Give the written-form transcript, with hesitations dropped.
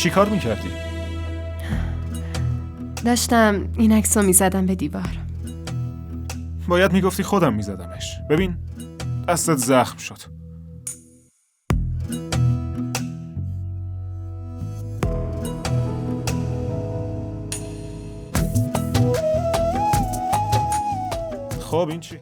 چی کار میکردی؟ داشتم این عکسو میزدم به دیوار. باید میگفتی خودم میزدمش. ببین دستت زخم شد. خب این چی؟